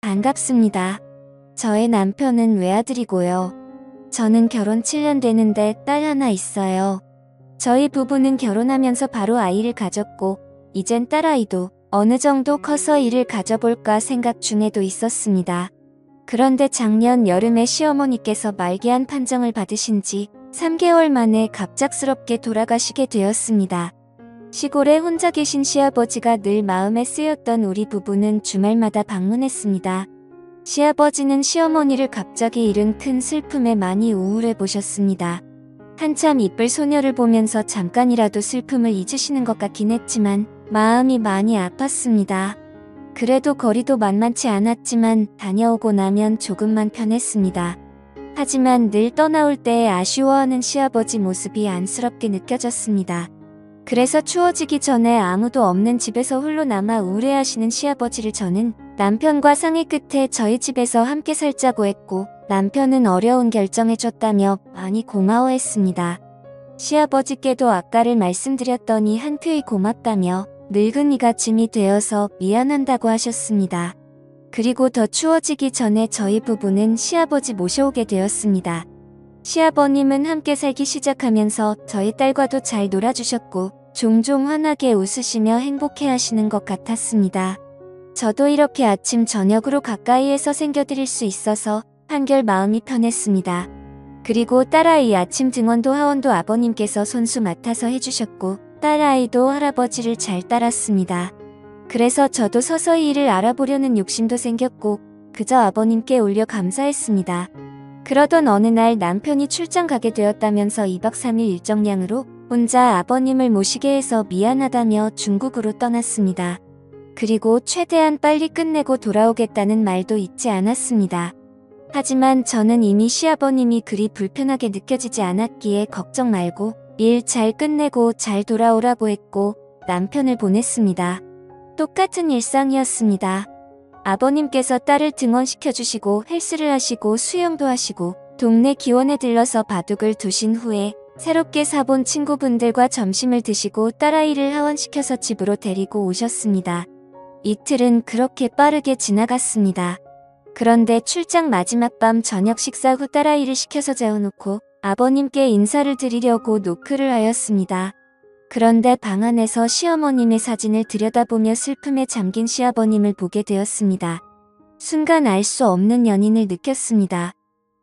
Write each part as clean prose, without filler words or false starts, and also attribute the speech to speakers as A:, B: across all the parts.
A: 반갑습니다. 저의 남편은 외아들이고요. 저는 결혼 7년 되는데 딸 하나 있어요. 저희 부부는 결혼하면서 바로 아이를 가졌고 이젠 딸아이도 어느 정도 커서 일을 가져볼까 생각 중에도 있었습니다. 그런데 작년 여름에 시어머니께서 말기암 판정을 받으신 지 3개월 만에 갑작스럽게 돌아가시게 되었습니다. 시골에 혼자 계신 시아버지가 늘 마음에 쓰였던 우리 부부는 주말마다 방문했습니다. 시아버지는 시어머니를 갑자기 잃은 큰 슬픔에 많이 우울해 보셨습니다. 한참 이쁠 소녀를 보면서 잠깐이라도 슬픔을 잊으시는 것 같긴 했지만 마음이 많이 아팠습니다. 그래도 거리도 만만치 않았지만 다녀오고 나면 조금만 편했습니다. 하지만 늘 떠나올 때에 아쉬워하는 시아버지 모습이 안쓰럽게 느껴졌습니다. 그래서 추워지기 전에 아무도 없는 집에서 홀로 남아 우울해하시는 시아버지를 저는 남편과 상의 끝에 저희 집에서 함께 살자고 했고 남편은 어려운 결정해줬다며 많이 고마워했습니다. 시아버지께도 아까를 말씀드렸더니 한표의 고맙다며 늙은이가 짐이 되어서 미안한다고 하셨습니다. 그리고 더 추워지기 전에 저희 부부는 시아버지 모셔오게 되었습니다. 시아버님은 함께 살기 시작하면서 저희 딸과도 잘 놀아주셨고 종종 환하게 웃으시며 행복해하시는 것 같았습니다. 저도 이렇게 아침 저녁으로 가까이에서 챙겨드릴 수 있어서 한결 마음이 편했습니다. 그리고 딸아이 아침 등원도 하원도 아버님께서 손수 맡아서 해주셨고 딸아이도 할아버지를 잘 따랐습니다. 그래서 저도 서서히 일을 알아보려는 욕심도 생겼고 그저 아버님께 올려 감사했습니다. 그러던 어느 날 남편이 출장 가게 되었다면서 2박 3일 일정량으로 혼자 아버님을 모시게 해서 미안하다며 중국으로 떠났습니다. 그리고 최대한 빨리 끝내고 돌아오겠다는 말도 잊지 않았습니다. 하지만 저는 이미 시아버님이 그리 불편하게 느껴지지 않았기에 걱정 말고 일 잘 끝내고 잘 돌아오라고 했고 남편을 보냈습니다. 똑같은 일상이었습니다. 아버님께서 딸을 등원시켜주시고 헬스를 하시고 수영도 하시고 동네 기원에 들러서 바둑을 두신 후에 새롭게 사본 친구분들과 점심을 드시고 딸아이를 하원시켜서 집으로 데리고 오셨습니다. 이틀은 그렇게 빠르게 지나갔습니다. 그런데 출장 마지막 밤 저녁 식사 후 딸아이를 시켜서 재워놓고 아버님께 인사를 드리려고 노크를 하였습니다. 그런데 방 안에서 시어머님의 사진을 들여다보며 슬픔에 잠긴 시아버님을 보게 되었습니다. 순간 알 수 없는 연인을 느꼈습니다.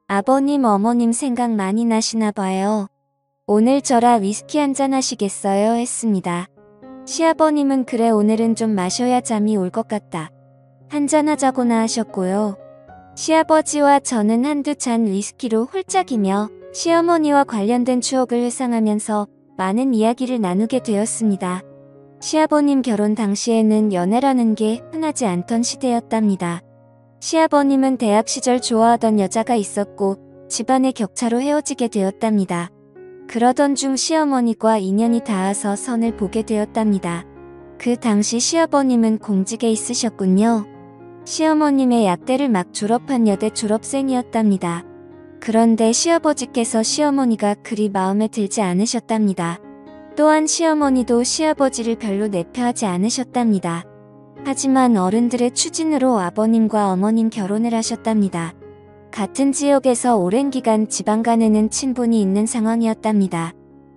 A: 아버님, 어머님 생각 많이 나시나 봐요. 오늘 저랑 위스키 한잔 하시겠어요? 했습니다. 시아버님은 그래 오늘은 좀 마셔야 잠이 올 것 같다. 한잔하자고나 하셨고요. 시아버지와 저는 한두 잔 위스키로 홀짝이며 시어머니와 관련된 추억을 회상하면서 많은 이야기를 나누게 되었습니다. 시아버님 결혼 당시에는 연애라는 게 흔하지 않던 시대였답니다. 시아버님은 대학 시절 좋아하던 여자가 있었고 집안의 격차로 헤어지게 되었답니다. 그러던 중 시어머니과 인연이 닿아서 선을 보게 되었답니다. 그 당시 시아버님은 공직에 있으셨군요. 시어머님의 약대를 막 졸업한 여대 졸업생이었답니다. 그런데 시아버지께서 시어머니가 그리 마음에 들지 않으셨답니다. 또한 시어머니도 시아버지를 별로 내표하지 않으셨답니다. 하지만 어른들의 추진으로 아버님과 어머님 결혼을 하셨답니다. 같은 지역에서 오랜 기간 지방 가내는 친분이 있는 상황이었답니다.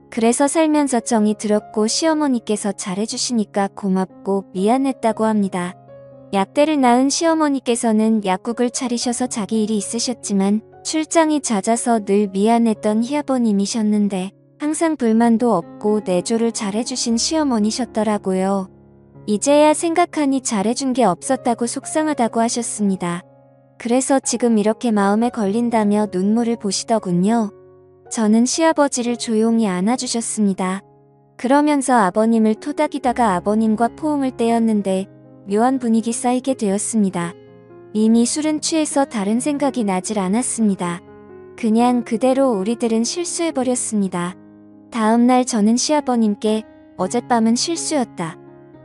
A: 그래서 살면서 정이 들었고 시어머니께서 잘해주시니까 고맙고 미안했다고 합니다. 약대를 낳은 시어머니께서는 약국을 차리셔서 자기 일이 있으셨지만 출장이 잦아서 늘 미안했던 시아버님이셨는데 항상 불만도 없고 내조를 잘해주신 시어머니셨더라고요. 이제야 생각하니 잘해준 게 없었다고 속상하다고 하셨습니다. 그래서 지금 이렇게 마음에 걸린다며 눈물을 보시더군요. 저는 시아버지를 조용히 안아주셨습니다. 그러면서 아버님을 토닥이다가 아버님과 포옹을 떼었는데 묘한 분위기 쌓이게 되었습니다. 이미 술은 취해서 다른 생각이 나질 않았습니다. 그냥 그대로 우리들은 실수해버렸습니다. 다음날 저는 시아버님께 어젯밤은 실수였다.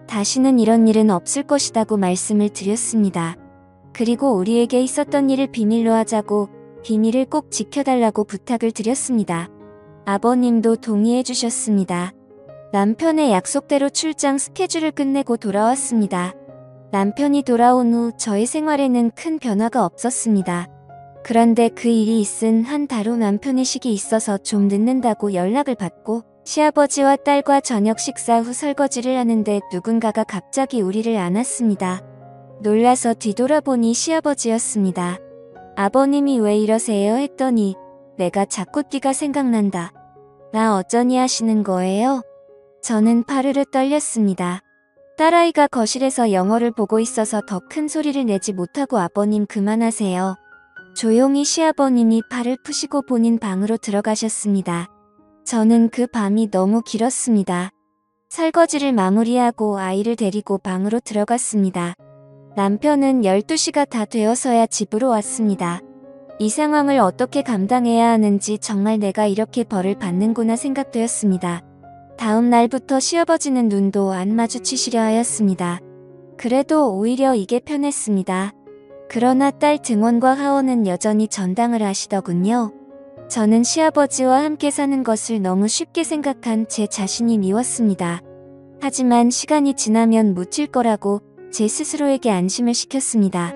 A: 다시는 이런 일은 없을 것이라고 말씀을 드렸습니다. 그리고 우리에게 있었던 일을 비밀로 하자고 비밀을 꼭 지켜달라고 부탁을 드렸습니다. 아버님도 동의해 주셨습니다. 남편의 약속대로 출장 스케줄을 끝내고 돌아왔습니다. 남편이 돌아온 후 저의 생활에는 큰 변화가 없었습니다. 그런데 그 일이 있은 한 달 후 남편의 식이 있어서 좀 늦는다고 연락을 받고 시아버지와 딸과 저녁 식사 후 설거지를 하는데 누군가가 갑자기 우리를 안았습니다. 놀라서 뒤돌아보니 시아버지였습니다. 아버님이 왜 이러세요 했더니 내가 자꾸 띠가 생각난다. 나 어쩌니 하시는 거예요? 저는 파르르 떨렸습니다. 딸아이가 거실에서 영화를 보고 있어서 더 큰 소리를 내지 못하고 아버님 그만하세요. 조용히 시아버님이 팔을 푸시고 본인 방으로 들어가셨습니다. 저는 그 밤이 너무 길었습니다. 설거지를 마무리하고 아이를 데리고 방으로 들어갔습니다. 남편은 12시가 다 되어서야 집으로 왔습니다. 이 상황을 어떻게 감당해야 하는지 정말 내가 이렇게 벌을 받는구나 생각되었습니다. 다음 날부터 시아버지는 눈도 안 마주치시려 하였습니다. 그래도 오히려 이게 편했습니다. 그러나 딸 등원과 하원은 여전히 전당을 하시더군요. 저는 시아버지와 함께 사는 것을 너무 쉽게 생각한 제 자신이 미웠습니다. 하지만 시간이 지나면 묻힐 거라고 제 스스로에게 안심을 시켰습니다.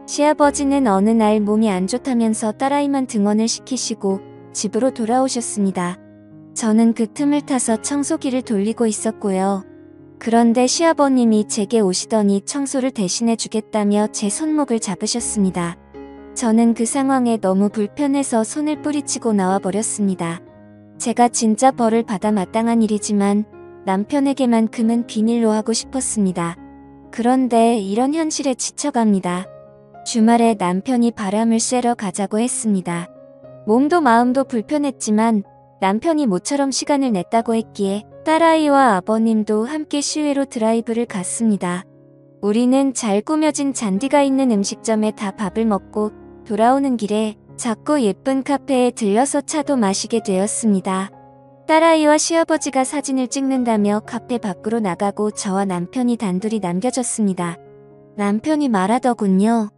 A: 시아버지는 어느 날 몸이 안 좋다면서 딸아이만 등원을 시키시고 집으로 돌아오셨습니다. 저는 그 틈을 타서 청소기를 돌리고 있었고요. 그런데 시아버님이 제게 오시더니 청소를 대신해 주겠다며 제 손목을 잡으셨습니다. 저는 그 상황에 너무 불편해서 손을 뿌리치고 나와버렸습니다. 제가 진짜 벌을 받아 마땅한 일이지만 남편에게만큼은 비밀로 하고 싶었습니다. 그런데 이런 현실에 지쳐갑니다. 주말에 남편이 바람을 쐬러 가자고 했습니다. 몸도 마음도 불편했지만 남편이 모처럼 시간을 냈다고 했기에 딸아이와 아버님도 함께 시외로 드라이브를 갔습니다. 우리는 잘 꾸며진 잔디가 있는 음식점에 다 밥을 먹고 돌아오는 길에 작고 예쁜 카페에 들려서 차도 마시게 되었습니다. 딸아이와 시아버지가 사진을 찍는다며 카페 밖으로 나가고 저와 남편이 단둘이 남겨졌습니다. 남편이 말하더군요.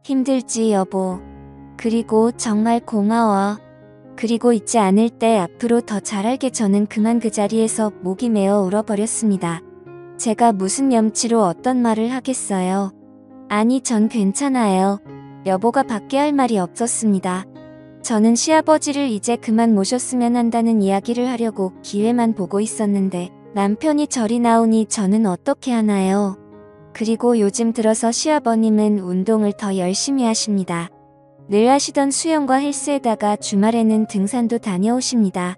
A: 힘들지 여보. 그리고 정말 고마워. 그리고 잊지 않을 때 앞으로 더 잘할게. 저는 그만 그 자리에서 목이 메어 울어버렸습니다. 제가 무슨 염치로 어떤 말을 하겠어요. 아니 전 괜찮아요. 여보가 밖에 할 말이 없었습니다. 저는 시아버지를 이제 그만 모셨으면 한다는 이야기를 하려고 기회만 보고 있었는데 남편이 저리 나오니 저는 어떻게 하나요? 그리고 요즘 들어서 시아버님은 운동을 더 열심히 하십니다. 늘 하시던 수영과 헬스에다가 주말에는 등산도 다녀오십니다.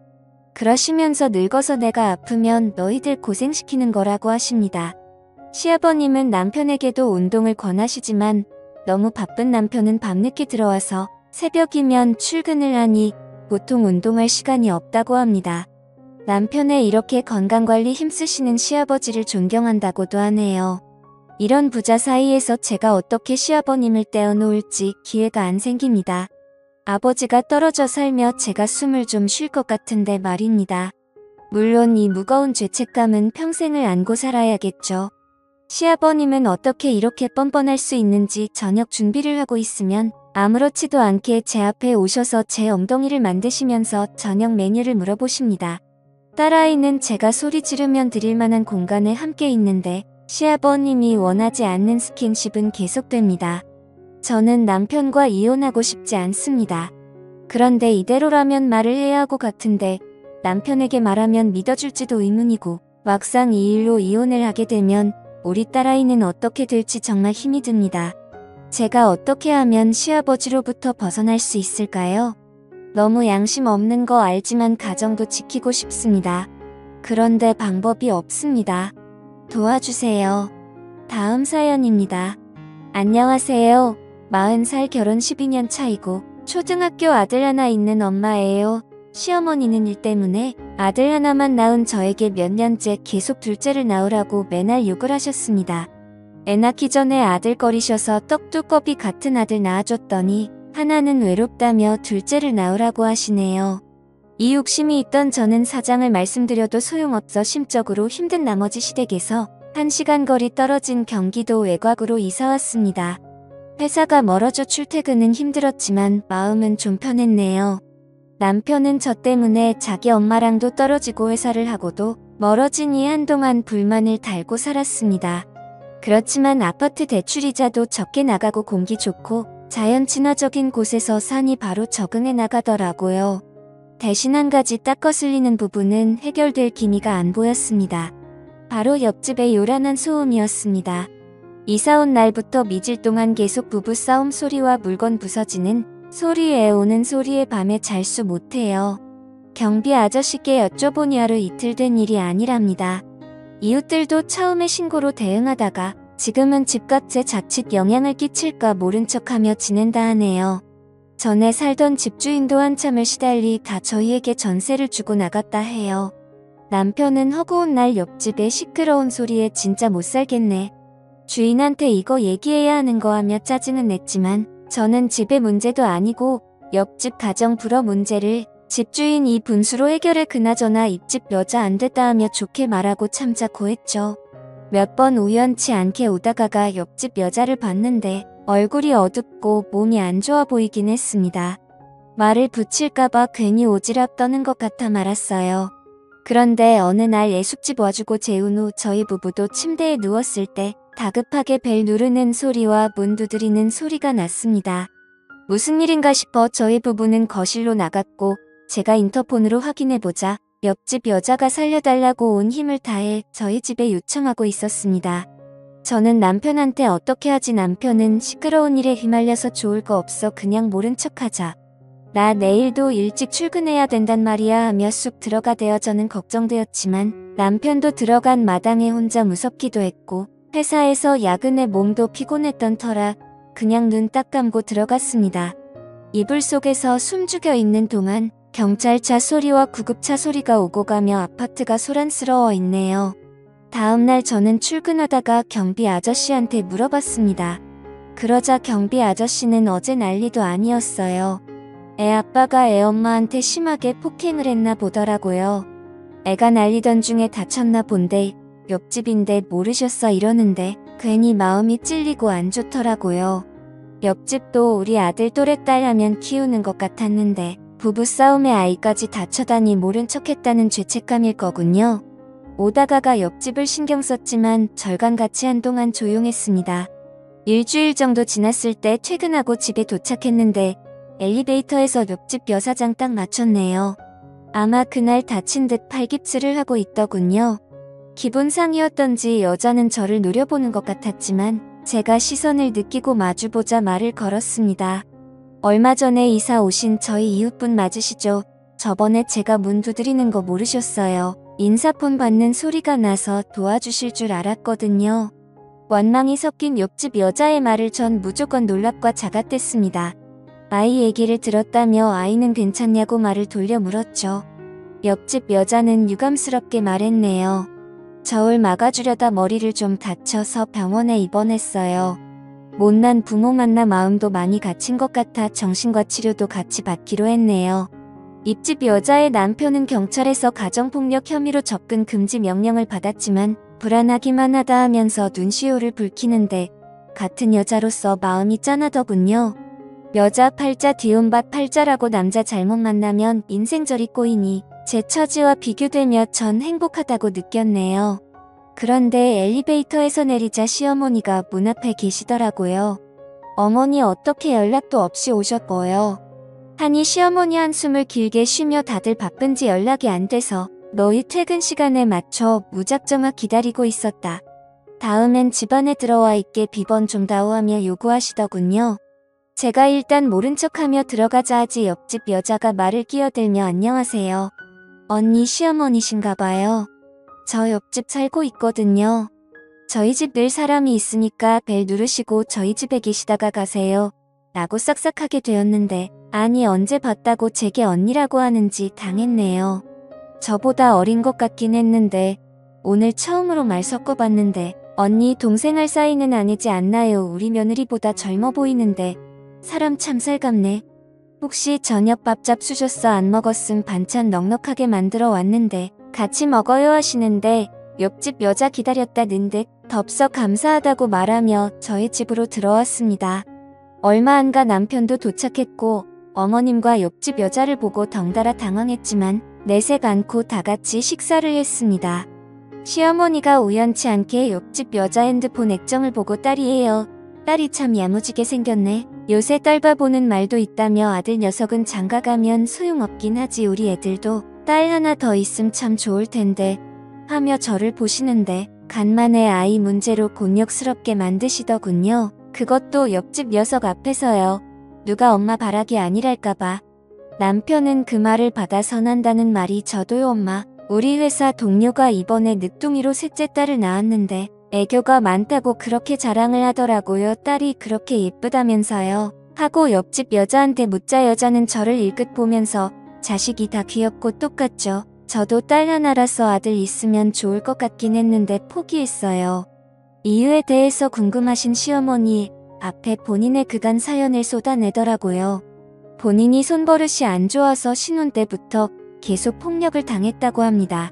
A: 그러시면서 늙어서 내가 아프면 너희들 고생시키는 거라고 하십니다. 시아버님은 남편에게도 운동을 권하시지만 너무 바쁜 남편은 밤늦게 들어와서 새벽이면 출근을 하니 보통 운동할 시간이 없다고 합니다. 남편의 이렇게 건강관리 힘쓰시는 시아버지를 존경한다고도 하네요. 이런 부자 사이에서 제가 어떻게 시아버님을 떼어놓을지 기회가 안 생깁니다. 아버지가 떨어져 살며 제가 숨을 좀 쉴 것 같은데 말입니다. 물론 이 무거운 죄책감은 평생을 안고 살아야겠죠. 시아버님은 어떻게 이렇게 뻔뻔할 수 있는지 저녁 준비를 하고 있으면 아무렇지도 않게 제 앞에 오셔서 제 엉덩이를 만드시면서 저녁 메뉴를 물어보십니다. 딸아이는 제가 소리 지르면 드릴 만한 공간에 함께 있는데 시아버님이 원하지 않는 스킨십은 계속됩니다. 저는 남편과 이혼하고 싶지 않습니다. 그런데 이대로라면 말을 해야 하고 같은데 남편에게 말하면 믿어줄지도 의문이고 막상 이 일로 이혼을 하게 되면 우리 딸아이는 어떻게 될지 정말 힘이 듭니다. 제가 어떻게 하면 시아버지로부터 벗어날 수 있을까요? 너무 양심 없는 거 알지만 가정도 지키고 싶습니다. 그런데 방법이 없습니다. 도와주세요. 다음 사연입니다. 안녕하세요. 40살 결혼 12년 차이고 초등학교 아들 하나 있는 엄마예요. 시어머니는 일 때문에 아들 하나만 낳은 저에게 몇 년째 계속 둘째를 낳으라고 매날 욕을 하셨습니다. 애 낳기 전에 아들거리셔서 떡두꺼비 같은 아들 낳아줬더니 하나는 외롭다며 둘째를 낳으라고 하시네요. 이 욕심이 있던 저는 사장을 말씀드려도 소용없어 심적으로 힘든 나머지 시댁에서 1시간 거리 떨어진 경기도 외곽으로 이사왔습니다. 회사가 멀어져 출퇴근은 힘들었지만 마음은 좀 편했네요. 남편은 저 때문에 자기 엄마랑도 떨어지고 회사를 하고도 멀어지니 한동안 불만을 달고 살았습니다. 그렇지만 아파트 대출이자도 적게 나가고 공기 좋고 자연 친화적인 곳에서 사니 바로 적응해 나가더라고요. 대신 한 가지 딱 거슬리는 부분은 해결될 기미가 안 보였습니다. 바로 옆집의 요란한 소음이었습니다. 이사 온 날부터 며칠 동안 계속 부부싸움 소리와 물건 부서지는 소리에 오는 소리에 밤에 잘 수 못해요. 경비 아저씨께 여쭤보니 하루 이틀 된 일이 아니랍니다. 이웃들도 처음에 신고로 대응하다가 지금은 집값에 자칫 영향을 끼칠까 모른 척하며 지낸다 하네요. 전에 살던 집주인도 한참을 시달리 다 저희에게 전세를 주고 나갔다 해요. 남편은 허구한 날 옆집의 시끄러운 소리에 진짜 못 살겠네. 주인한테 이거 얘기해야 하는 거 하며 짜증은 냈지만 저는 집의 문제도 아니고 옆집 가정 불화 문제를 집주인이 분수로 해결해 그나저나 입집 여자 안 됐다 하며 좋게 말하고 참자고 했죠. 몇 번 우연치 않게 오다가가 옆집 여자를 봤는데 얼굴이 어둡고 몸이 안 좋아 보이긴 했습니다. 말을 붙일까봐 괜히 오지랖 떠는 것 같아 말았어요. 그런데 어느 날 애숙집 와주고 재운 후 저희 부부도 침대에 누웠을 때 다급하게 벨 누르는 소리와 문 두드리는 소리가 났습니다. 무슨 일인가 싶어 저희 부부는 거실로 나갔고 제가 인터폰으로 확인해보자 옆집 여자가 살려달라고 온 힘을 다해 저희 집에 요청하고 있었습니다. 저는 남편한테 어떻게 하지 남편은 시끄러운 일에 휘말려서 좋을 거 없어 그냥 모른 척하자. 나 내일도 일찍 출근해야 된단 말이야 하며 쑥 들어가대어 저는 걱정되었지만 남편도 들어간 마당에 혼자 무섭기도 했고 회사에서 야근에 몸도 피곤했던 터라 그냥 눈 딱 감고 들어갔습니다. 이불 속에서 숨죽여 있는 동안 경찰차 소리와 구급차 소리가 오고 가며 아파트가 소란스러워 있네요. 다음날 저는 출근하다가 경비 아저씨한테 물어봤습니다. 그러자 경비 아저씨는 어제 난리도 아니었어요. 애 아빠가 애 엄마한테 심하게 폭행을 했나 보더라고요. 애가 난리던 중에 다쳤나 본데 옆집인데 모르셨어 이러는데 괜히 마음이 찔리고 안 좋더라고요. 옆집도 우리 아들 또래 딸 하면 키우는 것 같았는데 부부싸움에 아이까지 다쳐다니 모른 척했다는 죄책감일 거군요. 오다가가 옆집을 신경 썼지만 절간같이 한동안 조용했습니다. 일주일 정도 지났을 때 퇴근하고 집에 도착했는데 엘리베이터에서 옆집 여사장 딱 맞췄네요. 아마 그날 다친 듯 팔깁스를 하고 있더군요. 기분상이었던지 여자는 저를 노려보는 것 같았지만 제가 시선을 느끼고 마주보자 말을 걸었습니다. 얼마 전에 이사 오신 저희 이웃분 맞으시죠? 저번에 제가 문 두드리는 거 모르셨어요. 인사폰 받는 소리가 나서 도와주실 줄 알았거든요. 원망이 섞인 옆집 여자의 말을 전 무조건 놀랍과 자각됐습니다. 아이 얘기를 들었다며 아이는 괜찮냐고 말을 돌려 물었죠. 옆집 여자는 유감스럽게 말했네요. 저울 막아주려다 머리를 좀 다쳐서 병원에 입원했어요. 못난 부모 만나 마음도 많이 갇힌 것 같아 정신과 치료도 같이 받기로 했네요. 입집 여자의 남편은 경찰에서 가정폭력 혐의로 접근 금지 명령을 받았지만 불안하기만 하다 하면서 눈시울을 붉히는데 같은 여자로서 마음이 짠하더군요. 여자 팔자 뒤움밭 팔자라고 남자 잘못 만나면 인생절이 꼬이니 제 처지와 비교되며 전 행복하다고 느꼈네요. 그런데 엘리베이터에서 내리자 시어머니가 문 앞에 계시더라고요. 어머니 어떻게 연락도 없이 오셨어요? 하니 시어머니 한숨을 길게 쉬며 다들 바쁜지 연락이 안 돼서 너희 퇴근 시간에 맞춰 무작정아 기다리고 있었다. 다음엔 집안에 들어와 있게 비번 좀 다오하며 요구하시더군요. 제가 일단 모른 척하며 들어가자 하지 옆집 여자가 말을 끼어들며 안녕하세요. 언니 시어머니신가 봐요. 저 옆집 살고 있거든요. 저희 집 늘 사람이 있으니까 벨 누르시고 저희 집에 계시다가 가세요. 라고 싹싹하게 되었는데 아니 언제 봤다고 제게 언니라고 하는지 당했네요. 저보다 어린 것 같긴 했는데 오늘 처음으로 말 섞어봤는데 언니 동생 할 사이는 아니지 않나요? 우리 며느리보다 젊어 보이는데 사람 참 살갑네. 혹시 저녁 밥 잡수셨어? 안 먹었음 반찬 넉넉하게 만들어 왔는데 같이 먹어요 하시는데 옆집 여자 기다렸다는 듯 덥석 감사하다고 말하며 저희 집으로 들어왔습니다. 얼마 안 가 남편도 도착했고 어머님과 옆집 여자를 보고 덩달아 당황했지만 내색 않고 다 같이 식사를 했습니다. 시어머니가 우연치 않게 옆집 여자 핸드폰 액정을 보고 딸이에요. 딸이 참 야무지게 생겼네. 요새 딸바 보는 말도 있다며 아들 녀석은 장가가면 소용없긴 하지 우리 애들도 딸 하나 더 있음 참 좋을 텐데 하며 저를 보시는데 간만에 아이 문제로 곤욕스럽게 만드시더군요. 그것도 옆집 녀석 앞에서요. 누가 엄마 바라기 아니랄까봐. 남편은 그 말을 받아 선한다는 말이 저도요 엄마. 우리 회사 동료가 이번에 늦둥이로 셋째 딸을 낳았는데 애교가 많다고 그렇게 자랑을 하더라고요. 딸이 그렇게 예쁘다면서요. 하고 옆집 여자한테 묻자 여자는 저를 일끗 보면서 자식이 다 귀엽고 똑같죠. 저도 딸 하나라서 아들 있으면 좋을 것 같긴 했는데 포기했어요. 이유에 대해서 궁금하신 시어머니 앞에 본인의 그간 사연을 쏟아내더라고요. 본인이 손버릇이 안 좋아서 신혼 때부터 계속 폭력을 당했다고 합니다.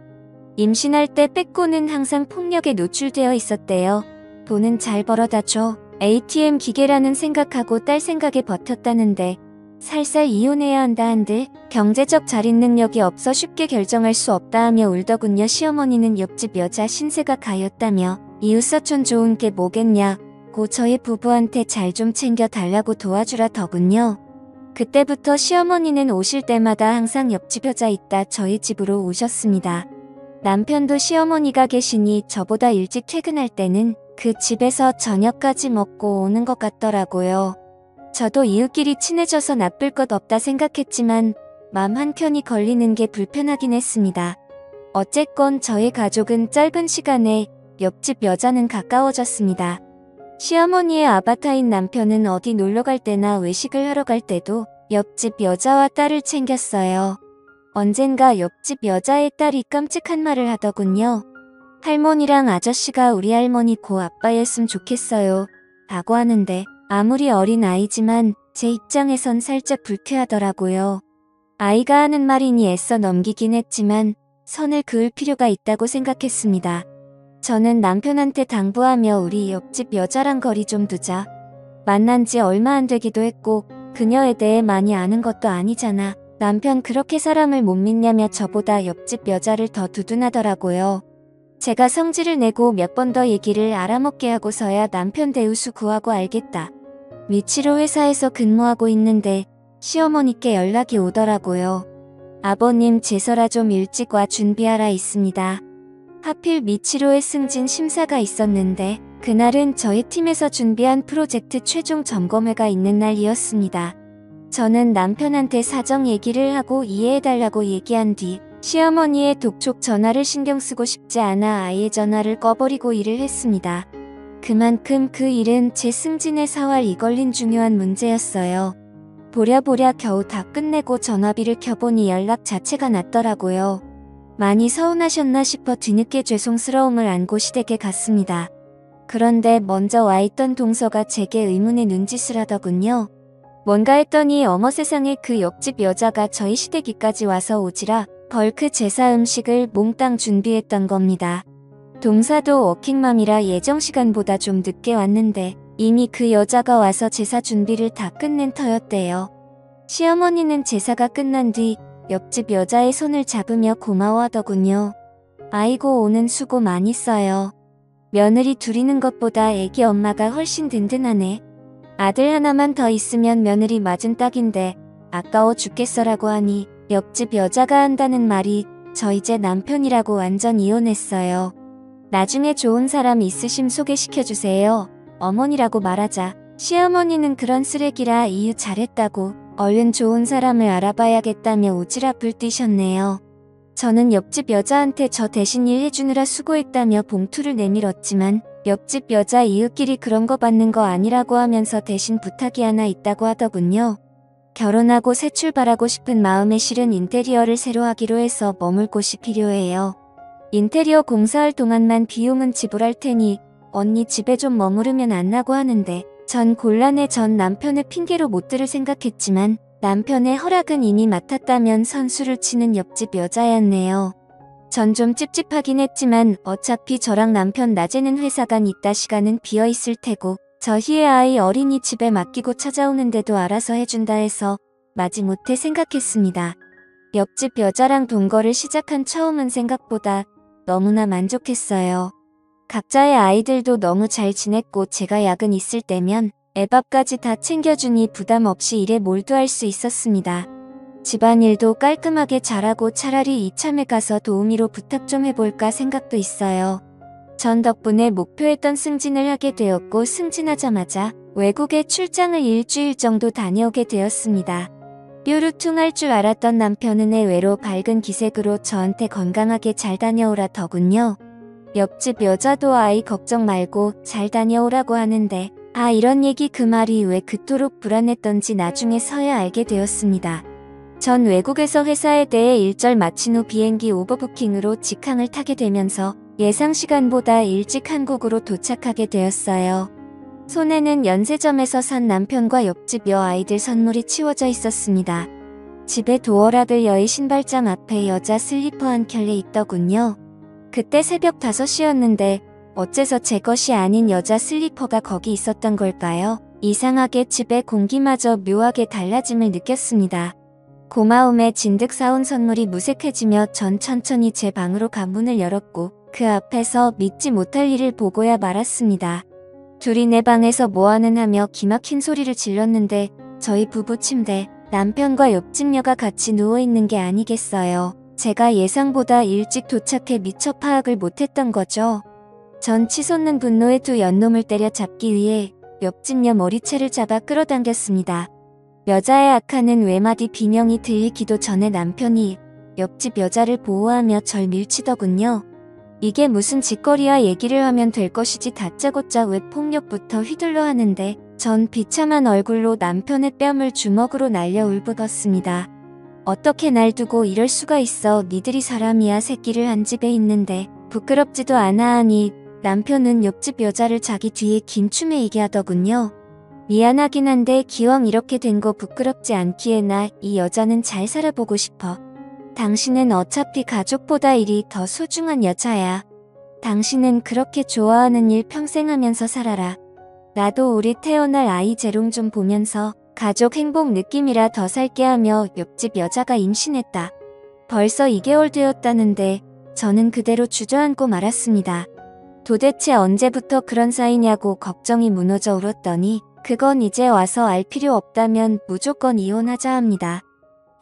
A: 임신할 때 빼고는 항상 폭력에 노출되어 있었대요. 돈은 잘 벌어다 줘. ATM 기계라는 생각하고 딸 생각에 버텼다는데 살살 이혼해야 한다 한들 경제적 자립 능력이 없어 쉽게 결정할 수 없다 하며 울더군요. 시어머니는 옆집 여자 신세가 가였다며 이웃사촌 좋은 게 뭐겠냐고 저희 부부한테 잘 좀 챙겨 달라고 도와주라더군요. 그때부터 시어머니는 오실 때마다 항상 옆집 여자 있다 저희 집으로 오셨습니다. 남편도 시어머니가 계시니 저보다 일찍 퇴근할 때는 그 집에서 저녁까지 먹고 오는 것 같더라고요. 저도 이웃끼리 친해져서 나쁠 것 없다 생각했지만 맘 한켠이 걸리는 게 불편하긴 했습니다. 어쨌건 저희 가족은 짧은 시간에 옆집 여자는 가까워졌습니다. 시어머니의 아바타인 남편은 어디 놀러갈 때나 외식을 하러 갈 때도 옆집 여자와 딸을 챙겼어요. 언젠가 옆집 여자의 딸이 깜찍한 말을 하더군요. 할머니랑 아저씨가 우리 할머니 고 아빠였으면 좋겠어요. 라고 하는데 아무리 어린 아이지만 제 입장에선 살짝 불쾌하더라고요. 아이가 하는 말이니 애써 넘기긴 했지만 선을 그을 필요가 있다고 생각했습니다. 저는 남편한테 당부하며 우리 옆집 여자랑 거리 좀 두자. 만난 지 얼마 안 되기도 했고 그녀에 대해 많이 아는 것도 아니잖아. 남편 그렇게 사람을 못 믿냐며 저보다 옆집 여자를 더 두둔하더라고요. 제가 성질을 내고 몇 번 더 얘기를 알아먹게 하고서야 남편 대우수 구하고 알겠다. 위치로 회사에서 근무하고 있는데 시어머니께 연락이 오더라고요. 아버님 제설아 좀 일찍 와 준비하라 있습니다. 하필 미치로의 승진 심사가 있었는데 그날은 저희 팀에서 준비한 프로젝트 최종 점검회가 있는 날이었습니다. 저는 남편한테 사정 얘기를 하고 이해해달라고 얘기한 뒤 시어머니의 독촉 전화를 신경 쓰고 싶지 않아 아예 전화를 꺼버리고 일을 했습니다. 그만큼 그 일은 제 승진의 사활이 걸린 중요한 문제였어요. 보랴보랴 겨우 다 끝내고 전화비를 켜보니 연락 자체가 났더라고요. 많이 서운하셨나 싶어 뒤늦게 죄송스러움을 안고 시댁에 갔습니다. 그런데 먼저 와있던 동서가 제게 의문의 눈짓을 하더군요. 뭔가 했더니 어머 세상에 그 옆집 여자가 저희 시댁이까지 와서 오지라 벌크 제사 음식을 몽땅 준비했던 겁니다. 동사도 워킹맘이라 예정 시간보다 좀 늦게 왔는데 이미 그 여자가 와서 제사 준비를 다 끝낸 터였대요. 시어머니는 제사가 끝난 뒤 옆집 여자의 손을 잡으며 고마워하더군요. 아이고 오는 수고 많이 써요. 며느리 둘이는 것보다 애기 엄마가 훨씬 든든하네. 아들 하나만 더 있으면 며느리 맞은 딱인데 아까워 죽겠어라고 하니 옆집 여자가 한다는 말이 저 이제 남편이라고 완전 이혼했어요. 나중에 좋은 사람 있으심 소개시켜주세요. 어머니라고 말하자. 시어머니는 그런 쓰레기라 이유 잘했다고 얼른 좋은 사람을 알아봐야겠다며 오지랖을 띄셨네요. 저는 옆집 여자한테 저 대신 일해주느라 수고했다며 봉투를 내밀었지만 옆집 여자 이웃끼리 그런 거 받는 거 아니라고 하면서 대신 부탁이 하나 있다고 하더군요. 결혼하고 새 출발하고 싶은 마음에 실은 인테리어를 새로 하기로 해서 머물 곳이 필요해요. 인테리어 공사할 동안만 비용은 지불할 테니 언니 집에 좀 머무르면 안 나고 하는데 전 곤란해. 전 남편의 핑계로 못 들을 생각했지만 남편의 허락은 이미 맡았다면 선수를 치는 옆집 여자였네요. 전 좀 찝찝하긴 했지만 어차피 저랑 남편 낮에는 회사 간 이따 시간은 비어있을 테고 저희의 아이 어린이집에 맡기고 찾아오는데도 알아서 해준다 해서 마지못해 생각했습니다. 옆집 여자랑 동거를 시작한 처음은 생각보다 너무나 만족했어요. 각자의 아이들도 너무 잘 지냈고 제가 야근 있을 때면 애밥까지 다 챙겨주니 부담 없이 일에 몰두할 수 있었습니다. 집안일도 깔끔하게 잘하고 차라리 이참에 가서 도우미로 부탁 좀 해볼까 생각도 있어요. 전 덕분에 목표했던 승진을 하게 되었고 승진하자마자 외국에 출장을 일주일 정도 다녀오게 되었습니다. 뾰루퉁할 줄 알았던 남편은 의외로 밝은 기색으로 저한테 건강하게 잘 다녀오라 더군요. 옆집 여자도 아이 걱정 말고 잘 다녀오라고 하는데 이런 얘기 그 말이 왜 그토록 불안했던지 나중에서야 알게 되었습니다. 전 외국에서 회사에 대해 일절 마친 후 비행기 오버부킹으로 직항을 타게 되면서 예상 시간보다 일찍 한국으로 도착하게 되었어요. 손에는 연세점에서 산 남편과 옆집 여아이들 선물이 치워져 있었습니다. 집에 도어락을 여의 신발장 앞에 여자 슬리퍼 한 켤레 있더군요. 그때 새벽 5시였는데 어째서 제 것이 아닌 여자 슬리퍼가 거기 있었던 걸까요? 이상하게 집의 공기마저 묘하게 달라짐을 느꼈습니다. 고마움에 진득 사온 선물이 무색해지며 전 천천히 제 방으로 문을 열었고 그 앞에서 믿지 못할 일을 보고야 말았습니다. 둘이 내 방에서 뭐하는 하며 기막힌 소리를 질렀는데 저희 부부 침대, 남편과 옆집 여가 같이 누워있는 게 아니겠어요. 제가 예상보다 일찍 도착해 미처 파악을 못했던 거죠. 전 치솟는 분노에 두 연놈을 때려잡기 위해 옆집 여 머리채를 잡아 끌어당겼습니다. 여자의 악한은 외마디 비명이 들리기도 전에 남편이 옆집 여자를 보호하며 절 밀치더군요. 이게 무슨 짓거리야 얘기를 하면 될 것이지 다짜고짜 왜 폭력부터 휘둘러 하는데 전 비참한 얼굴로 남편의 뺨을 주먹으로 날려 울부었습니다. 어떻게 날 두고 이럴 수가 있어 니들이 사람이야 새끼를 한 집에 있는데 부끄럽지도 않아 하니 남편은 옆집 여자를 자기 뒤에 김추매이게 하더군요. 미안하긴 한데 기왕 이렇게 된 거 부끄럽지 않기에 나 이 여자는 잘 살아보고 싶어. 당신은 어차피 가족보다 일이 더 소중한 여자야. 당신은 그렇게 좋아하는 일 평생 하면서 살아라. 나도 우리 태어날 아이 재롱 좀 보면서 가족 행복 느낌이라 더 살게 하며 옆집 여자가 임신했다. 벌써 2개월 되었다는데 저는 그대로 주저앉고 말았습니다. 도대체 언제부터 그런 사이냐고 걱정이 무너져 울었더니 그건 이제 와서 알 필요 없다면 무조건 이혼하자 합니다.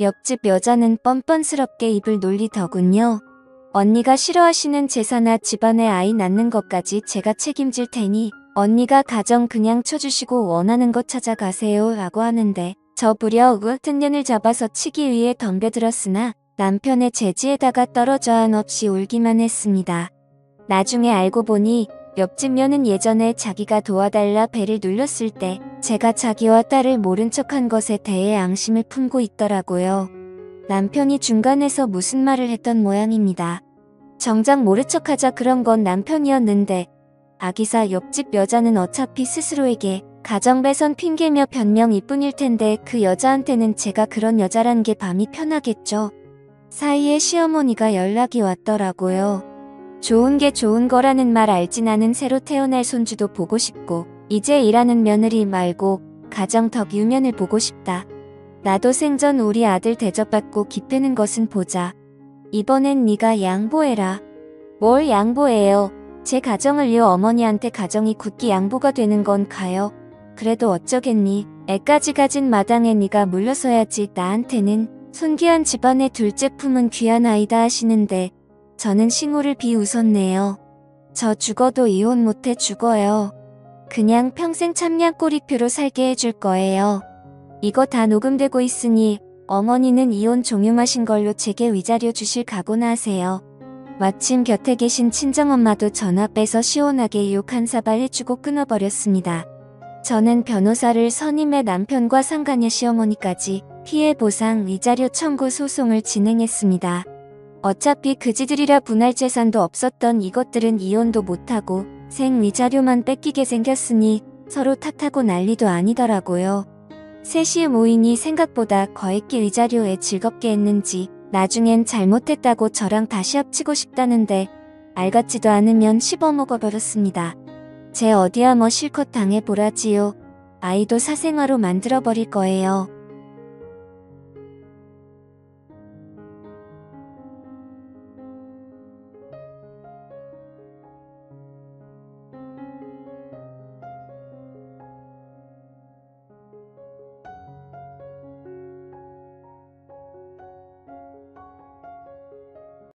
A: 옆집 여자는 뻔뻔스럽게 입을 놀리더군요. 언니가 싫어하시는 제사나 집안에 아이 낳는 것까지 제가 책임질 테니 언니가 가정 그냥 쳐주시고 원하는 것 찾아가세요 라고 하는데 저 부려 같은 년을 잡아서 치기 위해 덤벼들었으나 남편의 제지에다가 떨어져 한없이 울기만 했습니다. 나중에 알고 보니 옆집 년은 예전에 자기가 도와달라 배를 눌렀을 때 제가 자기와 딸을 모른 척한 것에 대해 앙심을 품고 있더라고요. 남편이 중간에서 무슨 말을 했던 모양입니다. 정작 모른 척하자 그런 건 남편이었는데 아기사 옆집 여자는 어차피 스스로에게 가정배선 핑계며 변명일 뿐일 텐데 그 여자한테는 제가 그런 여자란 게 밤이 편하겠죠. 사이에 시어머니가 연락이 왔더라고요. 좋은 게 좋은 거라는 말 알지 나는 새로 태어날 손주도 보고 싶고 이제 일하는 며느리 말고 가정덕 유면을 보고 싶다. 나도 생전 우리 아들 대접받고 기쁘는 것은 보자. 이번엔 네가 양보해라. 뭘 양보해요. 제 가정을 위해 어머니한테 가정이 굳게 양보가 되는 건 가요. 그래도 어쩌겠니. 애까지 가진 마당에 네가 물러서야지. 나한테는 손귀한 집안의 둘째 품은 귀한 아이다 하시는데 저는 싱후를 비웃었네요. 저 죽어도 이혼 못해 죽어요. 그냥 평생 참냥꼬리표로 살게 해줄 거예요. 이거 다 녹음되고 있으니 어머니는 이혼 종용하신 걸로 제게 위자료 주실 각오나 하세요. 마침 곁에 계신 친정엄마도 전화 빼서 시원하게 욕 한 사발 해주고 끊어버렸습니다. 저는 변호사를 선임해 남편과 상간녀 시어머니까지 피해보상 위자료 청구 소송을 진행했습니다. 어차피 그지들이라 분할 재산도 없었던 이것들은 이혼도 못하고 생위자료만 뺏기게 생겼으니 서로 탓하고 난리도 아니더라고요. 셋이 모이니 생각보다 거액기 위자료에 즐겁게 했는지 나중엔 잘못했다고 저랑 다시 합치고 싶다는데 알같지도 않으면 씹어먹어버렸습니다. 제 어디야 뭐 실컷 당해보라지요. 아이도 사생아로 만들어버릴 거예요.